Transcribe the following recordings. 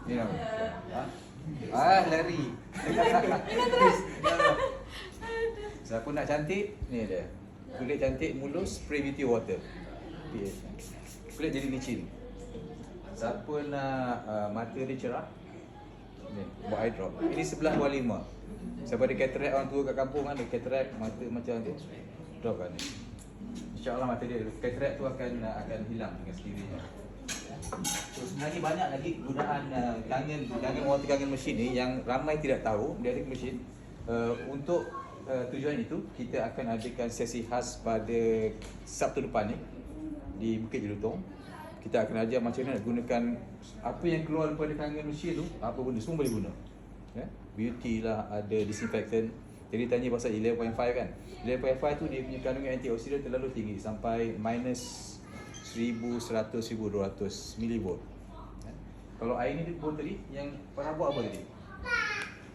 Ni nama. Lari. Siapa nak cantik? Ni dia. Kulit cantik, mulus, spray beauty water. Kulit jadi licin. Siapa nak mata dia cerah? Ni, buat eye drop. Ini 11/5. Siapa ada cataract, orang tua kat kampung ada cataract, mata macam ni. Drop kan ni. InsyaAllah mata dia, cataract tu akan hilang dengan sendirinya. So, sebenarnya banyak lagi gunaan kangen water kangen mesin ni yang ramai tidak tahu. Dia ada mesin untuk tujuan itu. Kita akan adakan sesi khas pada Sabtu depan ni di Bukit Jelutong. Kita akan ajar macam mana nak gunakan apa yang keluar daripada kangen mesin tu, apa benda semua boleh guna. Ya? Beauty lah, ada disinfectant. Jadi tanya pasal 11.5 kan. 11.5 tu dia punya kandungan antioksidan terlalu tinggi sampai minus 1100-1200 mV. Ya? Kalau air ni pun tadi yang parabot apa tadi?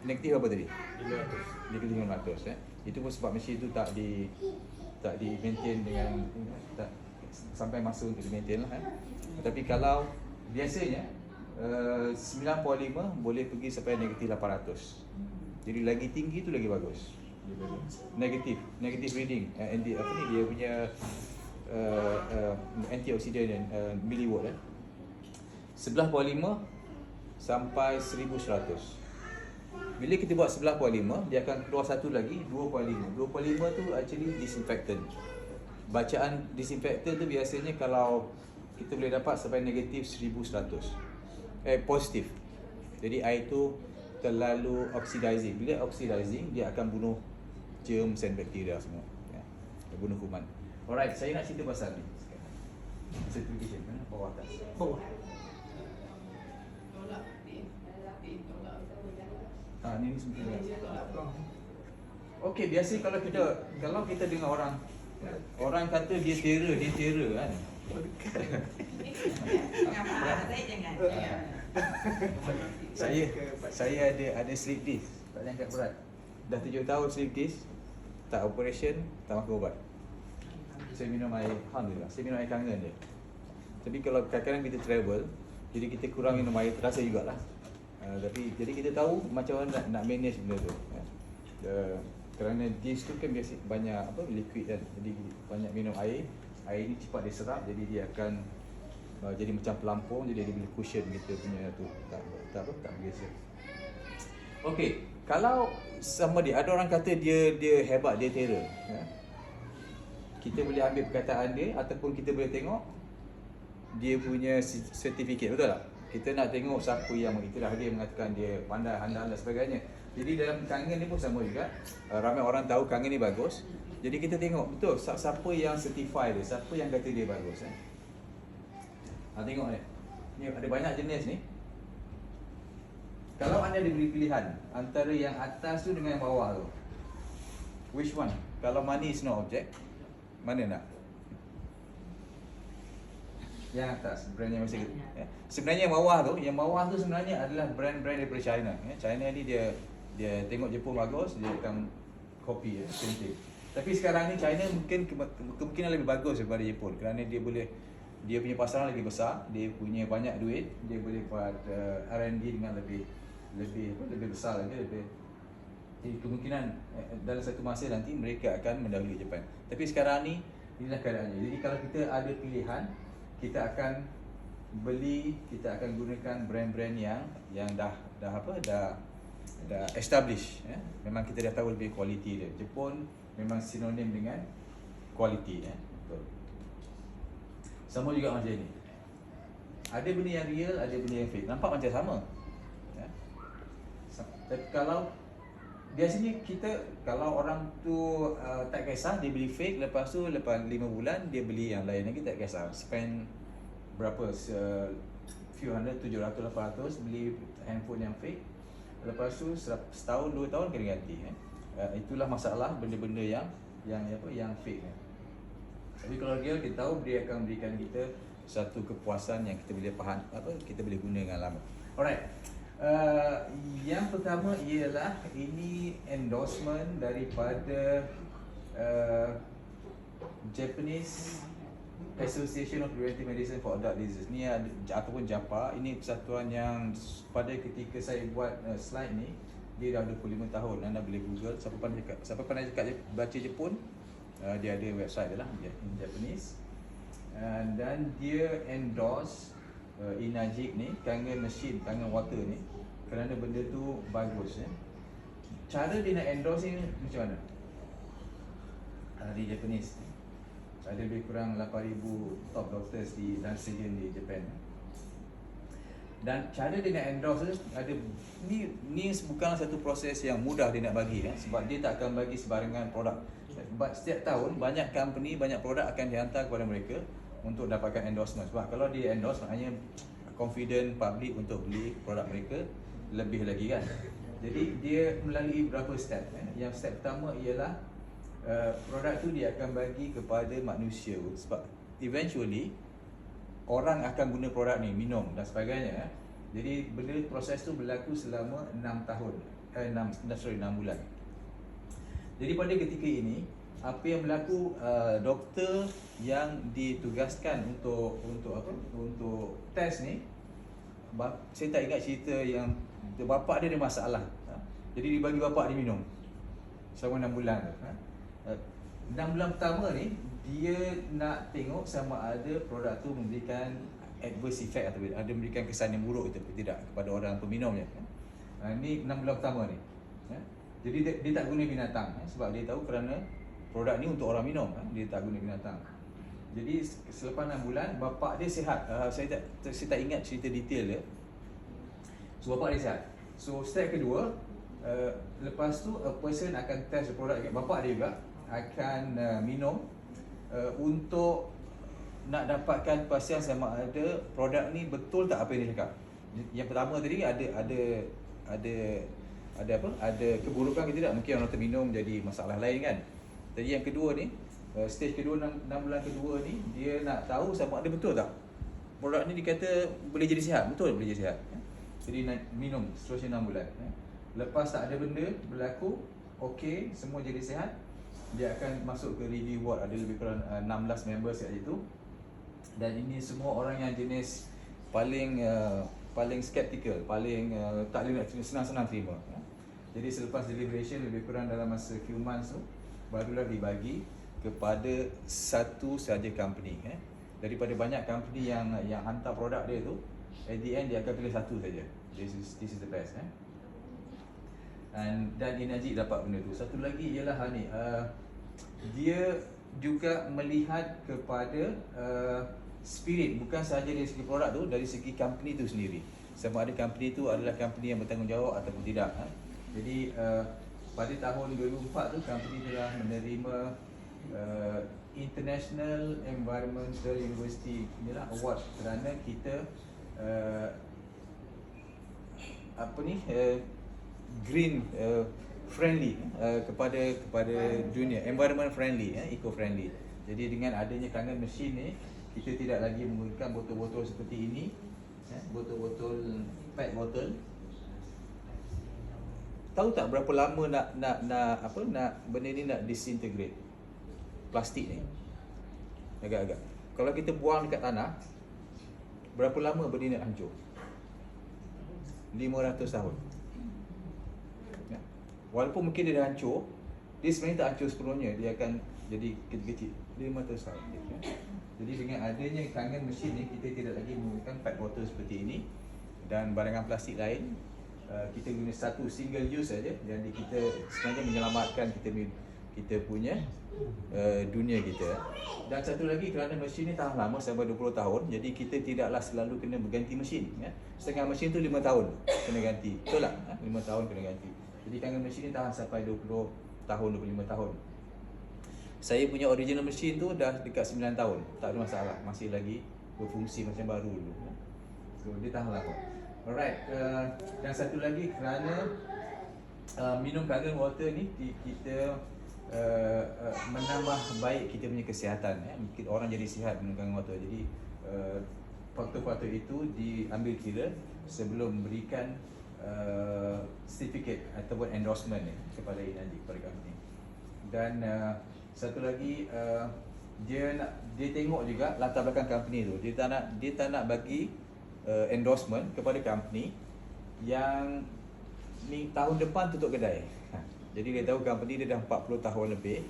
Negatif apa tadi? 500. Negatif 500 ya. Itu pun sebab mesin tu tak di maintain dengan tak sampai masa untuk di maintain lah. Tapi kalau biasanya 9.5 boleh pergi sampai negatif 800. Jadi lagi tinggi tu lagi bagus. Negatif reading apa ni dia punya antioksidan milliwatt 11.5 sampai 1100. Bila kita buat 11.5 dia akan keluar satu lagi 2.5. 2.5 tu actually disinfectant. Bacaan disinfectant tu biasanya kalau kita boleh dapat sampai negatif 1100. Positif. Jadi air tu terlalu oxidizing. Bila oxidizing dia akan bunuh germs dan bakteria semua. Ya. Dia bunuh kuman. Alright, saya nak cerita pasal ni sekarang. Certification mana bawah atas. Bawah. Ni semua. Okey, biasa kalau kita dengar orang kata dia terror kan. Saya ada sleep disc. Tak jangan angkat berat. Dah 7 tahun sleep disc. Tak operation, tak makan ubat. Saya minum air, alhamdulillah. Saya minum air kangen je. Tapi kalau kadang-kadang kita travel, jadi kita kurang minum air, terasa jugalah. Tapi jadi kita tahu macam mana nak manage benda tu. Kerana disc tu kan biasa banyak liquid kan. Jadi banyak minum air. Air ni cepat diserap, jadi dia akan jadi macam pelampung, jadi dia boleh cushion kita punya tu. Tak biasa. Okey, kalau sama dia, ada orang kata dia hebat, dia terror. Ya? Kita boleh ambil perkataan dia ataupun kita boleh tengok dia punya sertifikat, betul tak? Kita nak tengok siapa yang mengiktiraf dia, mengatakan dia pandai, handal dan sebagainya. Jadi dalam kangen ni pun sama juga. Ramai orang tahu kangen ni bagus. Jadi kita tengok betul siapa yang certify dia, siapa yang kata dia bagus. Tengok ni. Ni ada banyak jenis ni. Kalau anda diberi pilihan antara yang atas tu dengan yang bawah tu, which one? Kalau money is no object, mana nak? Yang atas, brand yang masih sebenarnya yang bawah tu sebenarnya adalah brand-brand daripada China. China ni dia tengok Jepun bagus, dia akan copy painting. Tapi sekarang ni China mungkin kemungkinan lebih bagus daripada Jepun kerana dia punya pasaran lebih besar, dia punya banyak duit, dia boleh buat R&D dengan lebih besar lagi, jadi kemungkinan dalam satu masa nanti mereka akan mendahului Jepun. Tapi sekarang ni inilah keadaannya. Jadi kalau kita ada pilihan, kita akan gunakan brand-brand yang dah establish. Memang kita dah tahu lebih kualiti dia. Jepun memang sinonim dengan kualiti. Betul. Sama juga macam ni. Ada benda yang real, ada benda yang fake. Nampak macam sama. Tapi kalau biasanya kalau orang tu tak kisah, dia beli fake, lepas 5 bulan dia beli yang lain lagi, tak kisah. Spend berapa, few hundred, 700, 800 beli handphone yang fake. Lepas tu setahun, 2 tahun kena ganti. Itulah masalah benda-benda yang fake. Tapi kalau real, kita tahu dia akan berikan kita satu kepuasan yang kita boleh faham, kita boleh guna dengan lama. Alright. Yang pertama ialah ini endorsement daripada Japanese Association of Preventive Medicine for Adult Disease ni ataupun JAPA, ini persatuan yang pada ketika saya buat slide ni dia dah 25 tahun. Anda boleh Google, siapa pandai cakap baca Jepun, dia ada website dia lah in Japanese. Dan dia endorse Inajik ni, Kangen machine, Kangen water ni, kerana benda tu bagus. Cara dia nak endorse ni macam mana? Di Japanese ada lebih kurang 8,000 top doctors dan surgeon di Japan. Dan cara dia nak endorse ada ni bukanlah satu proses yang mudah dia nak bagi, sebab dia tak akan bagi sebarangan produk. Sebab setiap tahun banyak company, banyak produk akan dihantar kepada mereka untuk dapatkan endorsement. Sebab kalau dia endorse maknanya confident public untuk beli produk mereka lebih lagi kan. Jadi dia melalui beberapa step. Yang step pertama ialah produk tu dia akan bagi kepada manusia, sebab eventually orang akan guna produk ni, minum dan sebagainya. Jadi proses tu berlaku selama 6 bulan. Jadi pada ketika ini apa yang berlaku, doktor yang ditugaskan untuk test ni, saya tak ingat cerita yang bapa dia ada masalah. Jadi dibagi bapa dia minum selama 6 bulan. 6 bulan pertama ni dia nak tengok sama ada produk tu memberikan adverse effect atau ada memberikan kesan yang buruk atau tidak kepada orang peminumnya. Ni 6 bulan pertama ni. Jadi dia tak guna binatang, sebab dia tahu kerana produk ni untuk orang minum, dia tak guna binatang. Jadi selepas 6 bulan bapa dia sihat. Saya tak ingat cerita detail dia. So bapa dia sihat. So step kedua, lepas tu a person akan test produk, bapa dia juga akan minum untuk nak dapatkan kepastian sama ada produk ni betul tak apa yang dia cakap. Yang pertama tadi ada keburukan ke tidak, mungkin orang terminum jadi masalah lain kan. Jadi yang kedua ni, stage kedua 6 bulan kedua ni, dia nak tahu sama ada betul tak produk ni dikata boleh jadi sihat, betul boleh jadi sihat. Jadi nak minum seterusnya 6 bulan. Lepas tak ada benda berlaku, okey, semua jadi sihat, dia akan masuk ke review ward. Ada lebih kurang 16 members kat situ. Dan ini semua orang yang jenis paling skeptical, paling tak boleh nak senang-senang terima. Jadi selepas deliberation lebih kurang dalam masa few months tu, barulah dibagi kepada satu saja company. Daripada banyak company yang hantar produk dia tu, at the end dia akan pilih satu saja. This is the best. Dan Inajik dapat benda tu. Satu lagi ialah dia juga melihat kepada spirit, bukan sahaja dari segi produk tu, dari segi company tu sendiri, sama ada company tu adalah company yang bertanggungjawab ataupun tidak. Jadi pada tahun 2004 tu company telah menerima International Environmental University award kerana kita green friendly kepada dunia, environment friendly, eco friendly. Jadi dengan adanya Kangen machine ni, kita tidak lagi menggunakan botol-botol seperti ini, botol-botol PET botol. Tahu tak berapa lama nak benda ni nak disintegrate plastik ni? Agak-agak. Kalau kita buang dekat tanah, berapa lama benda ni nak hancur? 500 tahun. Walaupun mungkin dia dah hancur, dia sebenarnya tak hancur sepenuhnya, dia akan jadi kecil-kecil. 500 tahun. Jadi dengan adanya Kangen machine ni, kita tidak lagi menggunakan PET botol seperti ini dan barangan plastik lain. Kita guna satu single use saja, jadi kita sebenarnya menyelamatkan kita punya dunia kita. Dan satu lagi, kerana mesin ni tahan lama sampai 20 tahun, jadi kita tidaklah selalu kena berganti mesin. Setengah mesin tu 5 tahun kena ganti, betul tak? 5 tahun kena ganti. Jadi Kangen mesin ni tahan sampai 20 tahun, 25 tahun. Saya punya original mesin tu dah dekat 9 tahun, tak ada masalah, masih lagi berfungsi macam baru dulu. So dia tahan lama. Alright, dan satu lagi, kerana minum Kangen water ni, kita menambah baik kita punya kesihatan. Orang jadi sihat minum Kangen water. Jadi faktor-faktor itu diambil kira sebelum memberikan certificate ataupun endorsement kepada Inajik, kepada company. Dan satu lagi, dia tengok juga latar belakang company tu. Dia tak nak bagi endorsement kepada company yang ni tahun depan tutup kedai. Jadi dia tahu company dia dah 40 tahun lebih,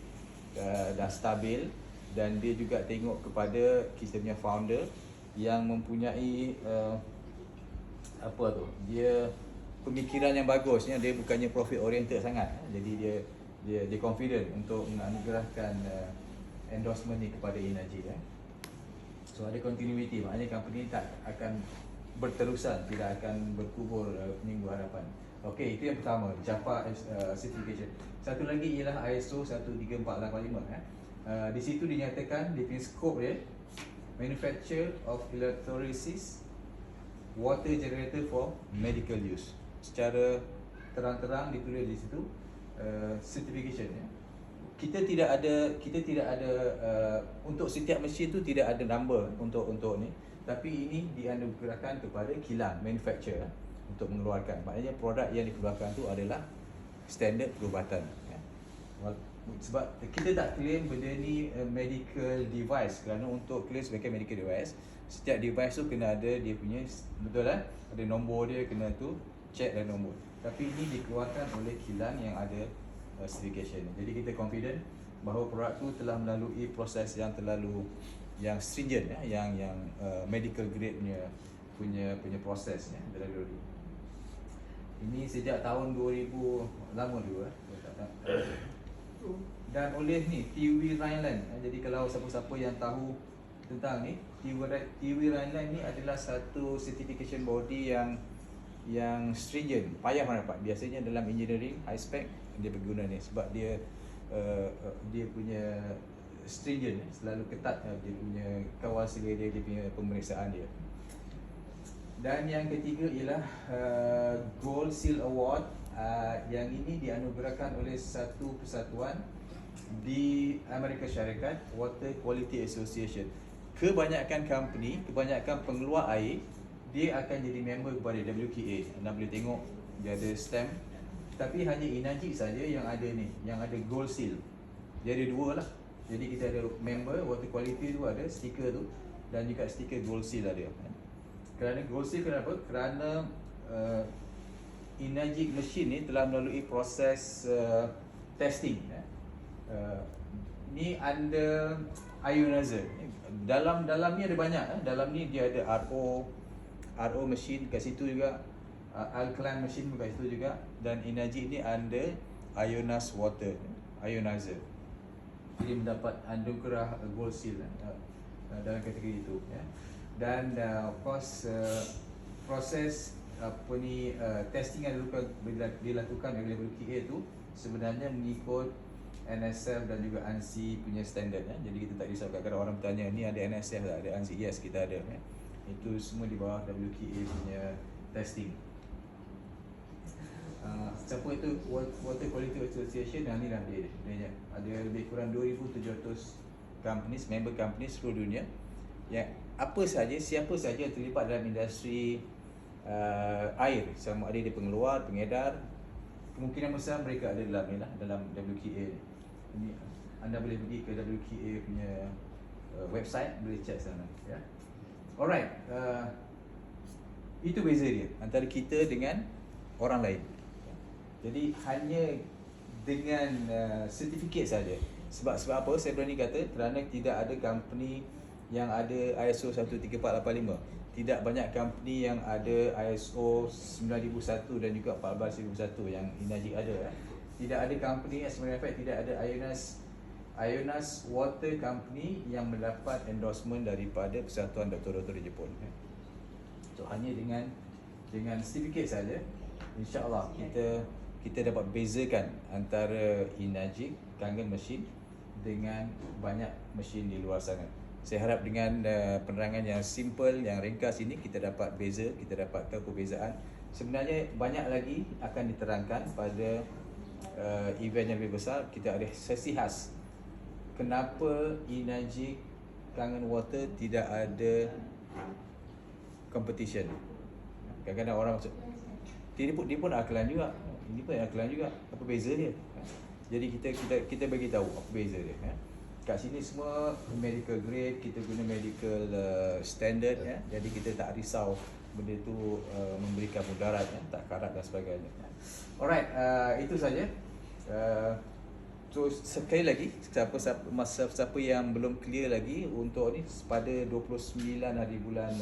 dah stabil, dan dia juga tengok kepada kita punya founder yang mempunyai apa tu, dia pemikiran yang bagus, dia bukannya profit oriented sangat. Jadi dia confident untuk menganugerahkan endorsement ni kepada Inaji. So ada continuity, maknanya company ni tak akan berterusan, tidak akan berkubur minggu hadapan. Okey, itu yang pertama, JAPA certification. Satu lagi ialah ISO 13485. Di situ dinyatakan di punya scope dia, manufacture of electrolysis water generator for medical use. Secara terang-terang ditulis di situ certification ya. Kita tidak ada untuk setiap mesin tu tidak ada number untuk ni, tapi ini dianugerahkan kepada kilang manufacturer untuk mengeluarkan. Maknanya produk yang dikeluarkan tu adalah standard perubatan ya. Sebab kita tak claim benda ni medical device, kerana untuk claim sebagai medical device, setiap device tu kena ada dia punya, betul lah, ada nombor dia, kena tu check dan nombor. Tapi ini dikeluarkan oleh kilang yang ada certification. Jadi kita confident bahawa produk tu telah melalui proses yang stringent ya, yang medical grade punya proses ya, terlalu. Ini sejak tahun 2000, lama dulu dan oleh ni TÜV Rheinland. Jadi kalau siapa-siapa yang tahu tentang ni, TÜV Rheinland ni adalah satu certification body yang stringent, payah nak dapat. Biasanya dalam engineering high spec dia berguna ni sebab dia punya stringent, selalu ketat dia punya kawal selera dia punya pemeriksaan dia. Dan yang ketiga ialah Gold Seal Award. Yang ini dianugerahkan oleh satu persatuan di Amerika Syarikat, Water Quality Association. Kebanyakan pengeluar air, dia akan jadi member kepada WQA. Anda boleh tengok dia ada stamp. Tapi hanya Inaji saja yang ada ni, yang ada Gold Seal. Dia ada dua lah. Jadi kita ada member Water Quality tu, ada stiker tu, dan juga stiker Gold Seal ada. Kerana Gold Seal kenapa? Kerana Inaji machine ni telah melalui proses testing. Ni under ionizer. Dalam ni ada banyak. Dalam ni dia ada RO machine kat situ juga, alkaline machine kat situ juga, dan Inaji ni under ionized water, ionizer. Jadi mendapat anugerah Gold Seal dalam kategori itu ya. Dan of course proses testing yang dilakukan oleh WQA tu sebenarnya mengikut NSF dan juga ANSI punya standard ya. Jadi kita tak risau kadang-kadang orang bertanya ni ada NSF tak, ada ANSI, yes kita ada ya. Itu semua di bawah WQA punya testing. Siapa itu Water Quality Association? Ni lah dia. Ada lebih kurang 2,700 companies, member companies seluruh dunia. Ya, siapa saja yang terlibat dalam industri air, sama ada dia pengeluar, pengedar, kemungkinan besar mereka ada dalam WQA ni. Ini anda boleh pergi ke WQA punya website, boleh check sana ya. Alright, itu beza dia antara kita dengan orang lain. Jadi hanya dengan sertifikat saja. Sebab apa saya berani kata? Kerana tidak ada company yang ada ISO 13485. Tidak banyak company yang ada ISO 9001 dan juga 14001 yang Inaji ada. Tidak ada company, as a matter of fact, tidak ada ionized water company yang mendapat endorsement daripada Persatuan Doktor-Doktor di Jepun. So hanya dengan sertifikat saja, insya-Allah kita dapat bezakan antara Inaji Kangen mesin dengan banyak mesin di luar sana. Saya harap dengan penerangan yang simple, yang ringkas ini, kita dapat beza, kita dapat tahu perbezaan. Sebenarnya banyak lagi akan diterangkan pada event yang lebih besar. Kita ada sesi khas. Kenapa Inaji Kangen Water tidak ada competition? Kadang-kadang orang maksud, dia pun alkaline juga, ini pun alkaline juga. Apa beza dia? Jadi kita bagi tahu apa beza dia. kat sini semua medical grade, kita guna medical standard ya. Jadi kita tak risau benda tu memberikan mudarat ya, tak karat dan sebagainya. Alright, itu saja. So sekali lagi siapa yang belum clear lagi untuk ni pada 29 hari bulan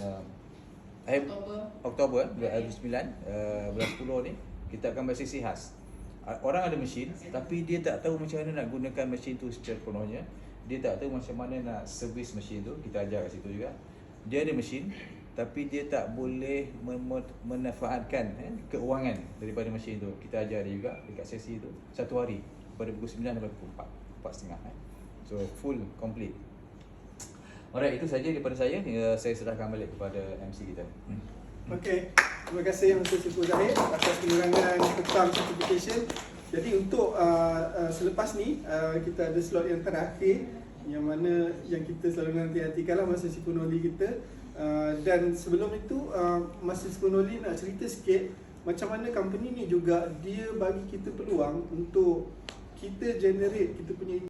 Oktober 2009 bulan 10 ni kita akan bersesi khas. Orang ada mesin tapi dia tak tahu macam mana nak gunakan mesin tu secara penuhnya. Dia tak tahu macam mana nak servis mesin tu. Kita ajar kat situ juga. Dia ada mesin tapi dia tak boleh memanfaatkan keuangan daripada mesin tu. Kita ajar dia juga dekat sesi tu satu hari pada pukul 9 sampai pukul 4, 4.30 So full complete. Alright, itu saja daripada saya. Saya serahkan balik kepada MC kita. Okey, terima kasih Mr. Syiful Zahid atas penerangan tentang certification. Jadi untuk selepas ni kita ada slot yang terakhir yang mana yang kita selalu nanti-nantikanlah masa Sipunoli kita. Dan sebelum itu masa Sipunoli nak cerita sikit macam mana company ni juga dia bagi kita peluang untuk kita generate kita punya